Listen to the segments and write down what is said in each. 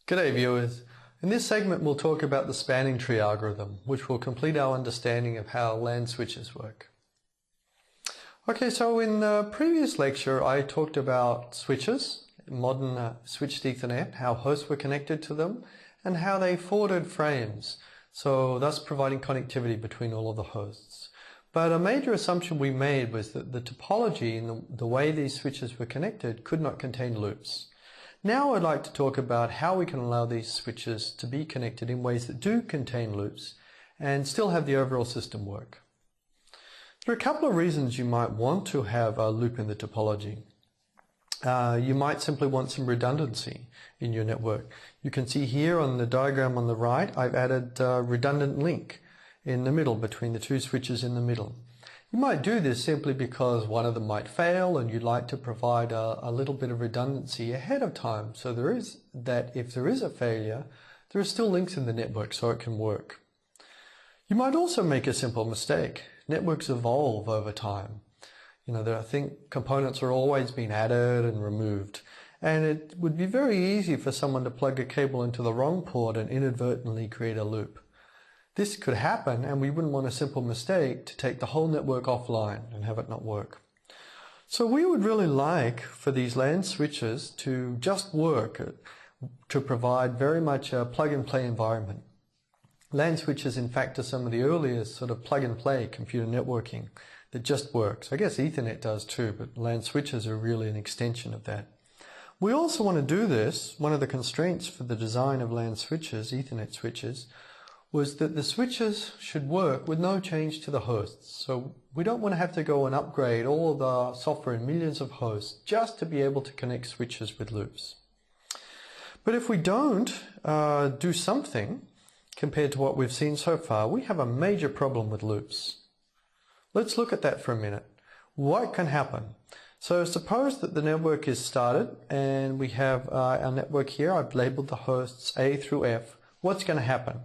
G'day viewers. In this segment we'll talk about the spanning tree algorithm, which will complete our understanding of how LAN switches work. Okay, so in the previous lecture I talked about switches, modern switched Ethernet, how hosts were connected to them, and how they forwarded frames, so thus providing connectivity between all of the hosts. But a major assumption we made was that the topology and the way these switches were connected could not contain loops. Now I'd like to talk about how we can allow these switches to be connected in ways that do contain loops and still have the overall system work. There are a couple of reasons you might want to have a loop in the topology. You might simply want some redundancy in your network. You can see here on the diagram on the right, I've added a redundant link in the middle between the two switches in the middle. You might do this simply because one of them might fail and you'd like to provide a little bit of redundancy ahead of time, so there is that if there is a failure, there are still links in the network so it can work. You might also make a simple mistake. Networks evolve over time. I think components are always being added and removed, and it would be very easy for someone to plug a cable into the wrong port and inadvertently create a loop. This could happen, and we wouldn't want a simple mistake to take the whole network offline and have it not work. So we would really like for these LAN switches to just work, to provide very much a plug-and-play environment. LAN switches, in fact, are some of the earliest sort of plug-and-play computer networking that just works. I guess Ethernet does too, but LAN switches are really an extension of that. We also want to do this. One of the constraints for the design of LAN switches, Ethernet switches, was that the switches should work with no change to the hosts. So we don't want to have to go and upgrade all of the software in millions of hosts just to be able to connect switches with loops. But if we don't do something compared to what we've seen so far, we have a major problem with loops. Let's look at that for a minute. What can happen? So suppose that the network is started and we have our network here. I've labeled the hosts A through F. What's going to happen?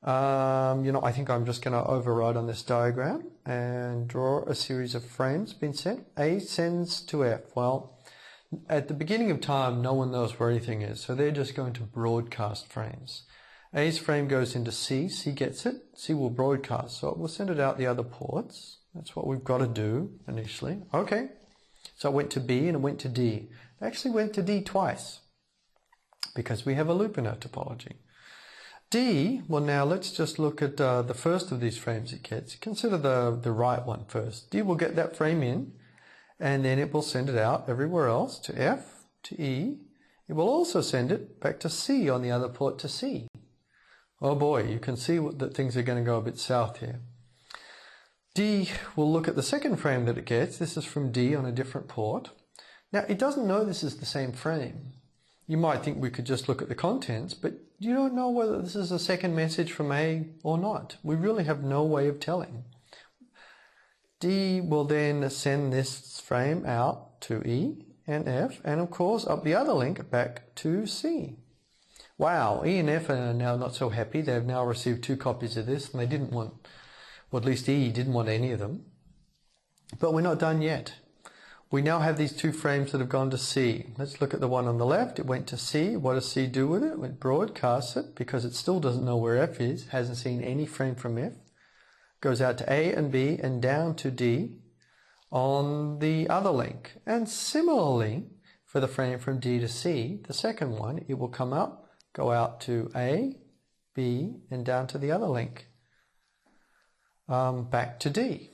I think I'm just going to override on this diagram and draw a series of frames being sent. A sends to F. Well, at the beginning of time, no one knows where anything is, so they're just going to broadcast frames. A's frame goes into C. C gets it. C will broadcast, so it will send it out the other ports. That's what we've got to do initially. Okay, so it went to B and it went to D. It actually went to D twice because we have a loop in our topology. D, well now let's just look at the first of these frames it gets. Consider the right one first. D will get that frame in and then it will send it out everywhere else to F, to E. It will also send it back to C on the other port to C. Oh boy, you can see that things are going to go a bit south here. D will look at the second frame that it gets. This is from D on a different port. Now it doesn't know this is the same frame. You might think we could just look at the contents, but you don't know whether this is a second message from A or not. We really have no way of telling. D will then send this frame out to E and F, and of course up the other link back to C. Wow, E and F are now not so happy. They've now received 2 copies of this, and they didn't want, or at least E didn't want any of them. But we're not done yet. We now have these 2 frames that have gone to C. Let's look at the one on the left. It went to C. What does C do with it? It broadcasts it because it still doesn't know where F is, hasn't seen any frame from F. Goes out to A and B and down to D on the other link. And similarly, for the frame from D to C, the second one, it will come up, go out to A, B, and down to the other link, back to D.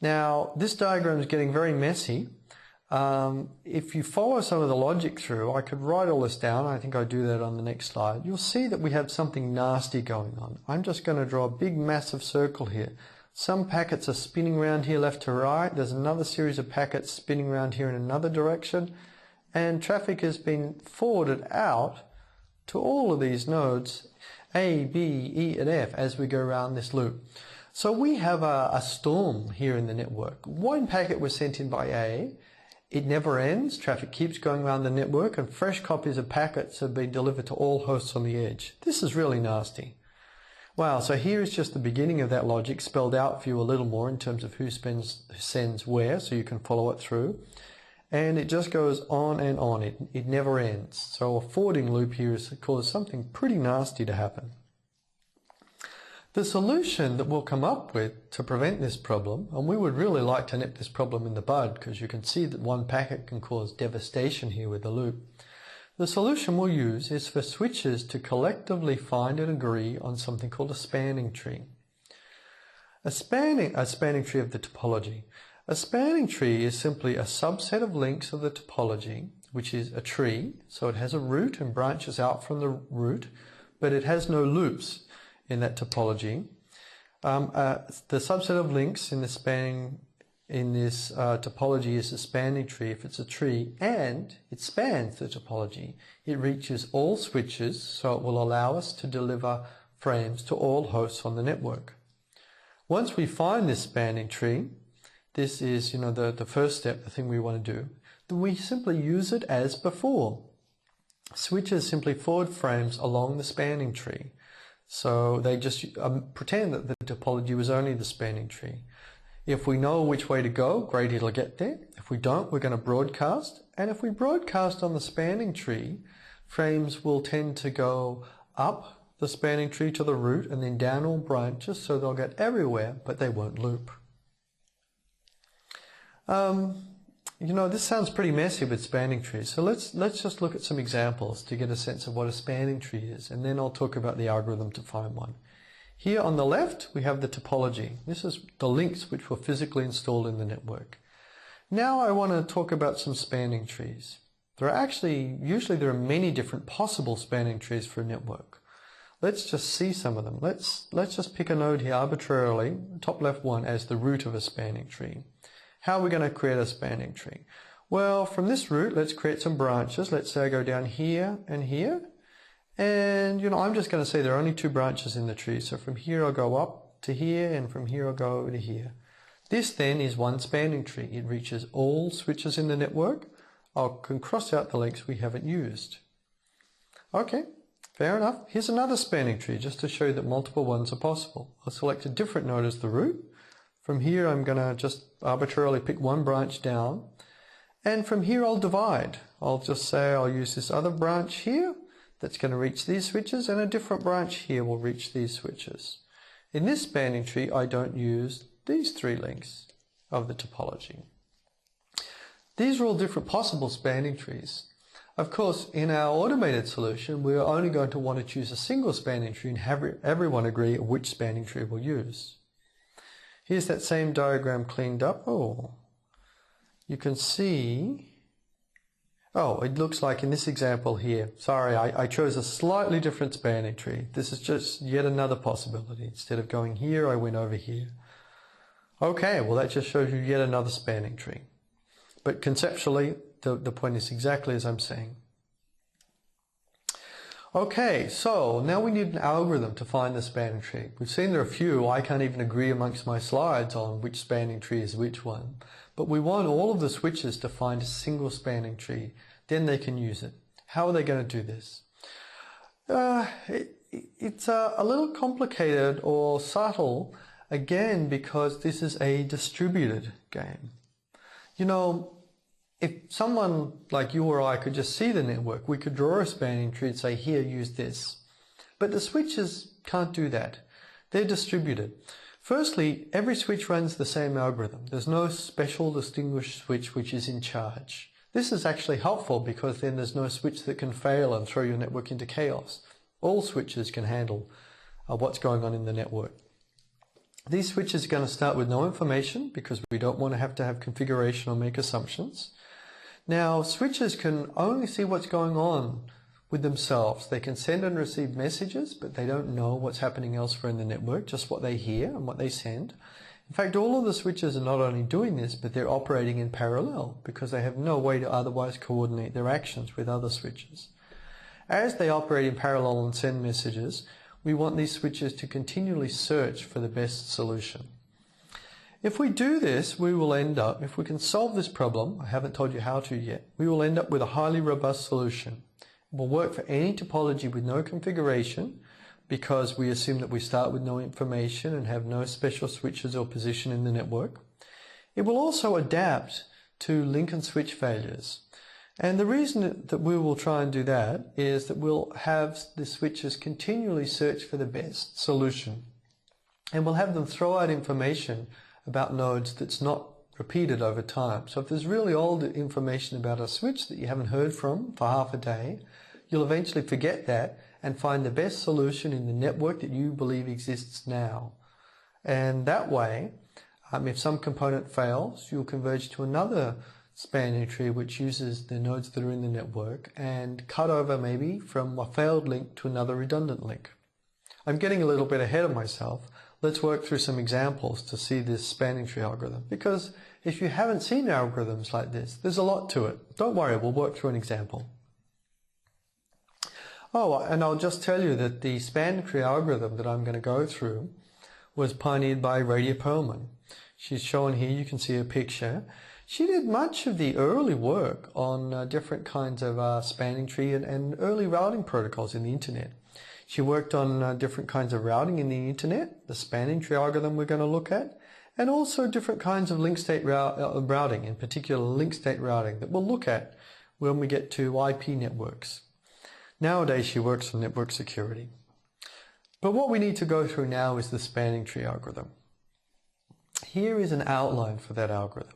Now, this diagram is getting very messy. If you follow some of the logic through, I could write all this down. I think I'll do that on the next slide. You'll see that we have something nasty going on. I'm just going to draw a big massive circle here. Some packets are spinning around here left to right. There's another series of packets spinning around here in another direction. And traffic has been forwarded out to all of these nodes, A, B, E, and F, as we go around this loop. So we have a storm here in the network. One packet was sent in by A. It never ends. Traffic keeps going around the network and fresh copies of packets have been delivered to all hosts on the edge. This is really nasty. Wow, so here is just the beginning of that logic spelled out for you a little more in terms of who sends where so you can follow it through. and it just goes on and on. It never ends. So a forwarding loop here has caused something pretty nasty to happen. The solution that we'll come up with to prevent this problem, and we would really like to nip this problem in the bud because you can see that one packet can cause devastation here with the loop. The solution we'll use is for switches to collectively find and agree on something called a spanning tree. A spanning tree of the topology. A spanning tree is simply a subset of links of the topology, which is a tree, so it has a root and branches out from the root, but it has no loops in that topology. The subset of links in this topology is a spanning tree if it's a tree, and it spans the topology. It reaches all switches, so it will allow us to deliver frames to all hosts on the network. Once we find this spanning tree, this is the first step, the thing we want to do, then we simply use it as before. Switches simply forward frames along the spanning tree. So they just pretend that the topology was only the spanning tree. If we know which way to go, great, it'll get there. If we don't, we're going to broadcast. And if we broadcast on the spanning tree, frames will tend to go up the spanning tree to the root and then down all branches, so they'll get everywhere, but they won't loop. This sounds pretty messy with spanning trees, so let's just look at some examples to get a sense of what a spanning tree is, and then I'll talk about the algorithm to find one. Here on the left, we have the topology. This is the links which were physically installed in the network. Now I want to talk about some spanning trees. Usually there are many different possible spanning trees for a network. Let's just see some of them. Let's just pick a node here arbitrarily, top left one, as the root of a spanning tree. How are we going to create a spanning tree? Well, from this root, let's create some branches. Let's say I go down here and here. And, I'm just going to say there are only 2 branches in the tree. So from here, I'll go up to here, and from here, I'll go over to here. This then is one spanning tree. It reaches all switches in the network. I can cross out the links we haven't used. Okay, fair enough. Here's another spanning tree, just to show you that multiple ones are possible. I'll select a different node as the root. From here, I'm going to just arbitrarily pick one branch down. And from here, I'll divide. I'll just say I'll use this other branch here that's going to reach these switches, and a different branch here will reach these switches. In this spanning tree, I don't use these 3 links of the topology. These are all different possible spanning trees. Of course, in our automated solution, we're only going to want to choose a single spanning tree and have everyone agree which spanning tree we'll use. Here's that same diagram cleaned up. Oh, you can see, it looks like in this example here, sorry, I chose a slightly different spanning tree. This is just yet another possibility. Instead of going here, I went over here. Okay, well that just shows you yet another spanning tree. But conceptually, the point is exactly as I'm saying. Okay, so now we need an algorithm to find the spanning tree. We've seen there are a few. I can't even agree amongst my slides on which spanning tree is which one. But we want all of the switches to find a single spanning tree. Then they can use it. How are they going to do this? It's a little complicated or subtle, again, because this is a distributed game. If someone like you or I could just see the network, we could draw a spanning tree and say, here, use this. But the switches can't do that. They're distributed. Firstly, every switch runs the same algorithm. There's no special distinguished switch which is in charge. This is actually helpful because then there's no switch that can fail and throw your network into chaos. All switches can handle what's going on in the network. These switches are going to start with no information because we don't want to have configuration or make assumptions. Now, switches can only see what's going on with themselves. They can send and receive messages, but they don't know what's happening elsewhere in the network, just what they hear and what they send. In fact, all of the switches are not only doing this, but they're operating in parallel because they have no way to otherwise coordinate their actions with other switches. As they operate in parallel and send messages, we want these switches to continually search for the best solution. If we do this, we will end up, if we can solve this problem, I haven't told you how to yet, we will end up with a highly robust solution. It will work for any topology with no configuration because we assume that we start with no information and have no special switches or position in the network. It will also adapt to link and switch failures. And the reason that we will try and do that is that we'll have the switches continually search for the best solution. And we'll have them throw out information about nodes that's not repeated over time. So if there's really old information about a switch that you haven't heard from for half a day, you'll eventually forget that and find the best solution in the network that you believe exists now. And that way, if some component fails, you'll converge to another spanning tree which uses the nodes that are in the network and cut over maybe from a failed link to another redundant link. I'm getting a little bit ahead of myself. Let's work through some examples to see this spanning tree algorithm, because if you haven't seen algorithms like this, there's a lot to it. Don't worry, we'll work through an example. Oh, and I'll just tell you that the spanning tree algorithm that I'm going to go through was pioneered by Radia Perlman. She's shown here, you can see a picture. She did much of the early work on different kinds of spanning tree and early routing protocols in the internet. She worked on different kinds of routing in the internet, the spanning tree algorithm we're going to look at, and also different kinds of link state routing, in particular link state routing that we'll look at when we get to IP networks. Nowadays she works on network security. But what we need to go through now is the spanning tree algorithm. Here is an outline for that algorithm.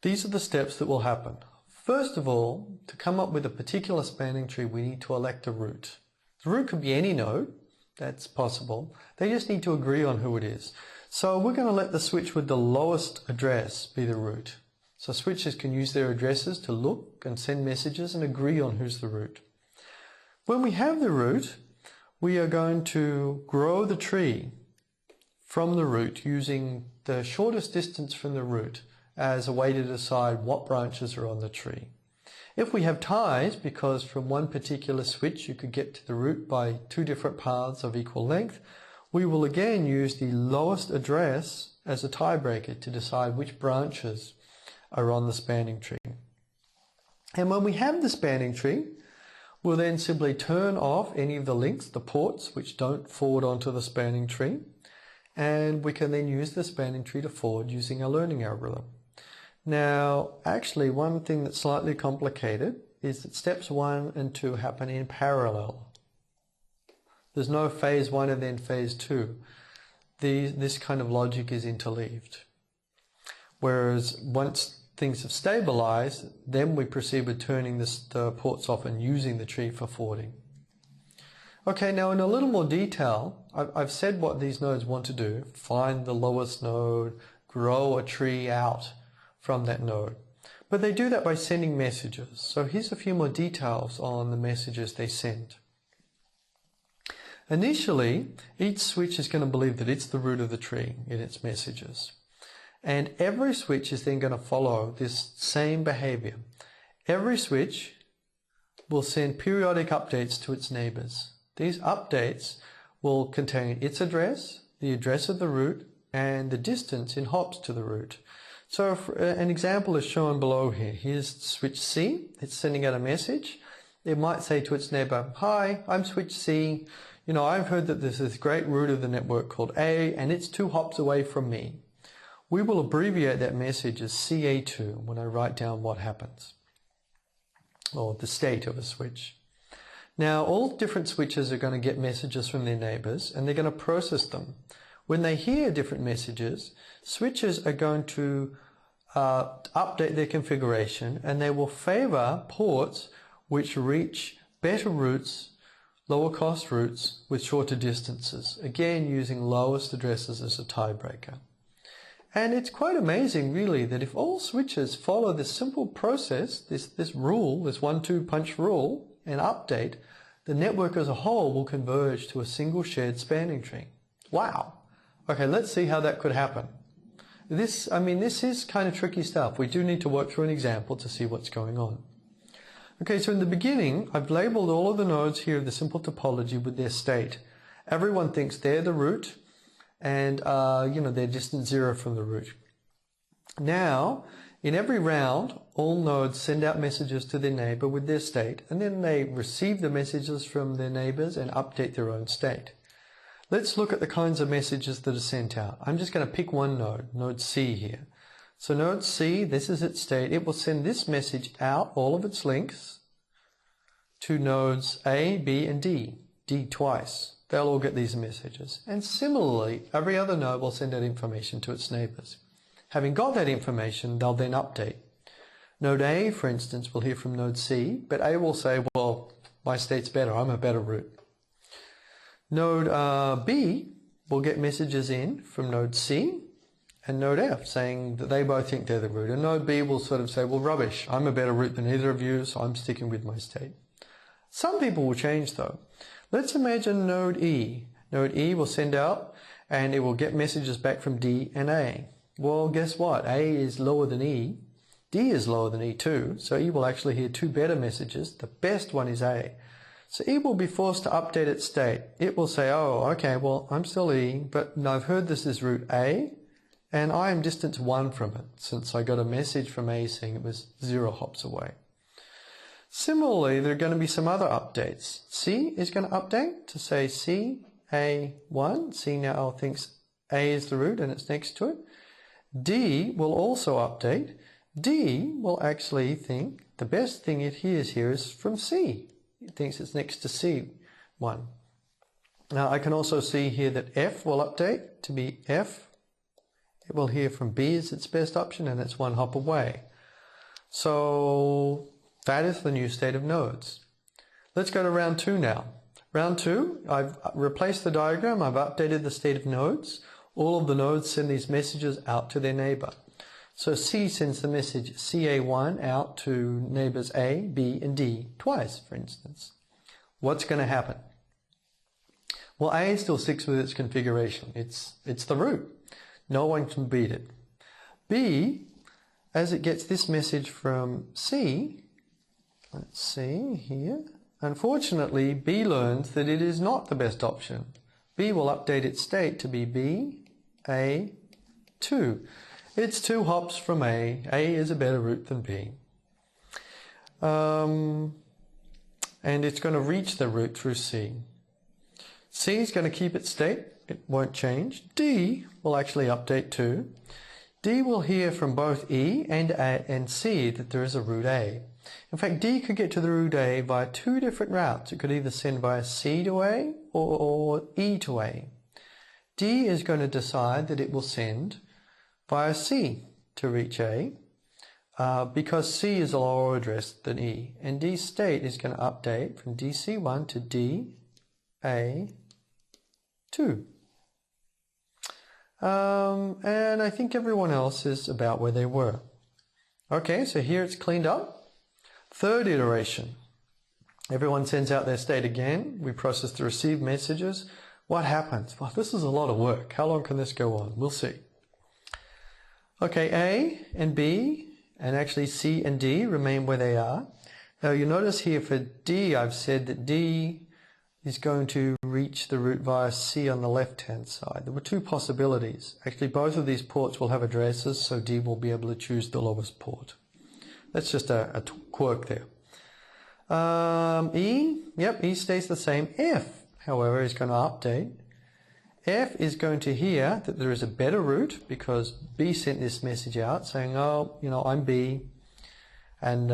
These are the steps that will happen. First of all, to come up with a particular spanning tree, we need to elect a root. The root could be any node, that's possible. They just need to agree on who it is. So we're going to let the switch with the lowest address be the root. So switches can use their addresses to look and send messages and agree on who's the root. When we have the root, we are going to grow the tree from the root using the shortest distance from the root as a way to decide what branches are on the tree. If we have ties, because from one particular switch you could get to the root by two different paths of equal length, we will again use the lowest address as a tiebreaker to decide which branches are on the spanning tree. And when we have the spanning tree, we'll then simply turn off any of the links, the ports, which don't forward onto the spanning tree, and we can then use the spanning tree to forward using a learning algorithm. Now, actually, one thing that's slightly complicated is that steps 1 and 2 happen in parallel. There's no phase 1 and then phase 2. This kind of logic is interleaved. Whereas once things have stabilized, then we proceed with turning the ports off and using the tree for forwarding. Okay, now in a little more detail, I've said what these nodes want to do. Find the lowest node, grow a tree out from that node. But they do that by sending messages. So here's a few more details on the messages they send. Initially, each switch is going to believe that it's the root of the tree in its messages. And every switch is then going to follow this same behavior. Every switch will send periodic updates to its neighbors. These updates will contain its address, the address of the root, and the distance in hops to the root. So an example is shown below here. Here's switch C. It's sending out a message. It might say to its neighbor, "Hi, I'm switch C. You know, I've heard that there's this great root of the network called A, and it's 2 hops away from me." We will abbreviate that message as CA2 when I write down what happens, or the state of a switch. Now, all different switches are going to get messages from their neighbors, and they're going to process them. When they hear different messages, switches are going to update their configuration, and they will favor ports which reach better routes, lower cost routes with shorter distances, again using lowest addresses as a tiebreaker. And it's quite amazing really that if all switches follow this simple process, this rule, this 1-2 punch rule, and update, the network as a whole will converge to a single shared spanning tree. Wow! Okay, let's see how that could happen. This is kind of tricky stuff. We do need to work through an example to see what's going on. Okay, so in the beginning, I've labeled all of the nodes here of the simple topology with their state. Everyone thinks they're the root, and they're distant 0 from the root. Now, in every round, all nodes send out messages to their neighbor with their state, and then they receive the messages from their neighbors and update their own state. Let's look at the kinds of messages that are sent out. I'm just going to pick one node, node C here. So node C, this is its state. It will send this message out, all of its links, to nodes A, B, and D. D twice. They'll all get these messages. And similarly, every other node will send that information to its neighbors. Having got that information, they'll then update. Node A, for instance, will hear from node C, but A will say, well, my state's better, I'm a better route. Node B will get messages in from node C and node F saying that they both think they're the route. And node B will sort of say, well, rubbish, I'm a better route than either of you, so I'm sticking with my state. Some people will change though. Let's imagine node E. Node E will send out and it will get messages back from D and A. Well, guess what? A is lower than E. D is lower than E too, so E will actually hear two better messages. The best one is A. So E will be forced to update its state. It will say, oh, okay, well, I'm still E, but I've heard this is route A, and I am distance 1 from it, since I got a message from A saying it was 0 hops away. Similarly, there are going to be some other updates. C is going to update to say C, A1. C now thinks A is the route and it's next to it. D will also update. D will actually think the best thing it hears here is from C. It thinks it's next to C1. Now I can also see here that F will update to be F. It will hear from B as its best option and it's 1 hop away. So that is the new state of nodes. Let's go to round 2 now. Round 2, I've replaced the diagram, I've updated the state of nodes. All of the nodes send these messages out to their neighbor. So C sends the message CA1 out to neighbors A, B, and D twice, for instance. What's going to happen? Well, A still sticks with its configuration. It's the route. No one can beat it. B, as it gets this message from C, let's see here, unfortunately, B learns that it is not the best option. B will update its state to be B, A, 2. It's 2 hops from A. A is a better route than B. And it's going to reach the route through C. C is going to keep its state. It won't change. D will actually update too. D will hear from both E and A and C that there is a route A. In fact, D could get to the route A via 2 different routes. It could either send via C to A or E to A. D is going to decide that it will send via C to reach A because C is a lower address than E, and D's state is going to update from DC1 to DA2. And I think everyone else is about where they were. Okay, so here it's cleaned up. Third iteration. Everyone sends out their state again. We process the received messages. What happens? Well, this is a lot of work. How long can this go on? We'll see. Okay, A and B, and actually C and D remain where they are. Now you notice here for D, I've said that D is going to reach the route via C on the left-hand side. There were 2 possibilities. Actually, both of these ports will have addresses, so D will be able to choose the lowest port. That's just a quirk there. E, yep, E stays the same. F, however, is going to update. F is going to hear that there is a better route because B sent this message out saying, oh, I'm B, and,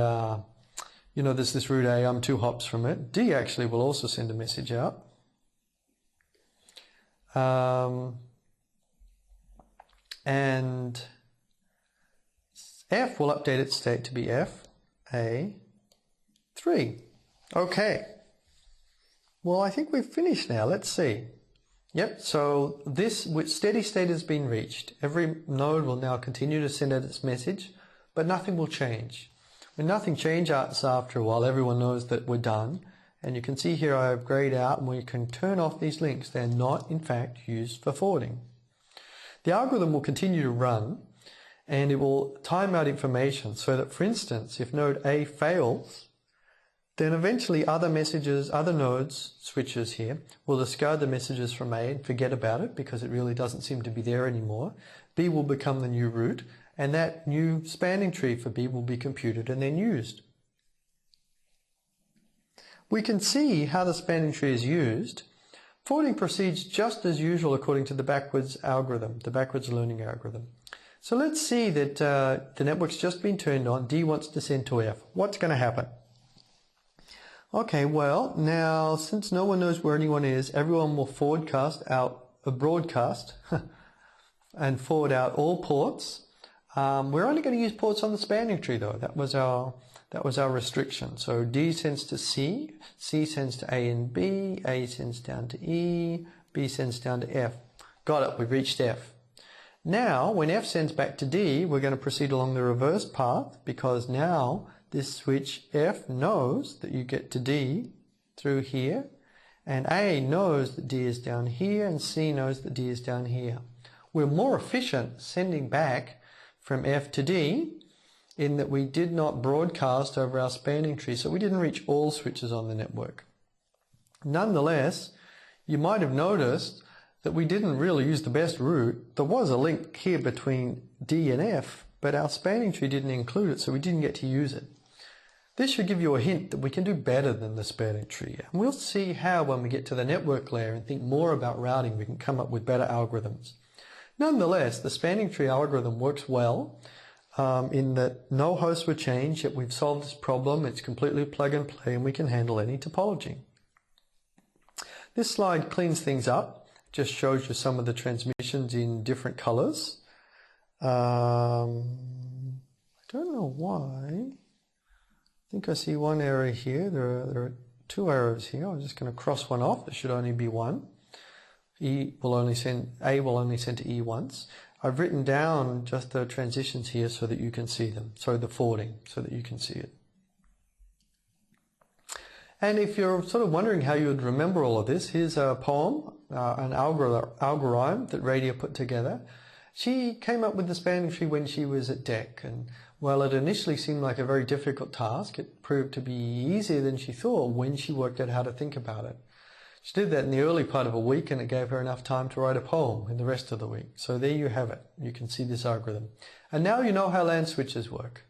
there's this route A, I'm 2 hops from it. D actually will also send a message out. And F will update its state to be F, A, 3. Okay. Well, I think we've finished now. Let's see. Yep, so this steady state has been reached. Every node will now continue to send out its message, but nothing will change. When nothing changes after a while, everyone knows that we're done. And you can see here I have grayed out, and we can turn off these links. They're not, in fact, used for forwarding. The algorithm will continue to run, and it will time out information so that, for instance, if node A fails, then eventually other nodes, switches here, will discard the messages from A and forget about it because it really doesn't seem to be there anymore. B will become the new route, and that new spanning tree for B will be computed and then used. We can see how the spanning tree is used. Forwarding proceeds just as usual according to the backwards algorithm, the backwards learning algorithm. So let's see that the network's just been turned on. D wants to send to F. What's going to happen? Okay, well, now since no one knows where anyone is, everyone will broadcast and forward out all ports. We're only going to use ports on the spanning tree though. That was our restriction. So D sends to C, C sends to A and B, A sends down to E, B sends down to F. Got it, we've reached F. Now, when F sends back to D, we're going to proceed along the reverse path because now this switch F knows that you get to D through here, and A knows that D is down here, and C knows that D is down here. We're more efficient sending back from F to D in that we did not broadcast over our spanning tree, so we didn't reach all switches on the network. Nonetheless, you might have noticed that we didn't really use the best route. There was a link here between D and F, but our spanning tree didn't include it, so we didn't get to use it. This should give you a hint that we can do better than the spanning tree. And we'll see how when we get to the network layer and think more about routing, we can come up with better algorithms. Nonetheless, the spanning tree algorithm works well in that no hosts were changed, yet we've solved this problem. It's completely plug and play and we can handle any topology. This slide cleans things up. Just shows you some of the transmissions in different colors. I don't know why. I think I see one error here. There are two errors here. I'm just going to cross one off. There should only be one. A will only send to E once. I've written down just the transitions here so that you can see them. So the forwarding, so that you can see it. And if you're sort of wondering how you would remember all of this, here's a poem, an algorithm that Radia put together. She came up with the spanning tree when she was at DEC, and while it initially seemed like a very difficult task, it proved to be easier than she thought when she worked out how to think about it. She did that in the early part of a week, and it gave her enough time to write a poem in the rest of the week. So there you have it. You can see this algorithm. And now you know how LAN switches work.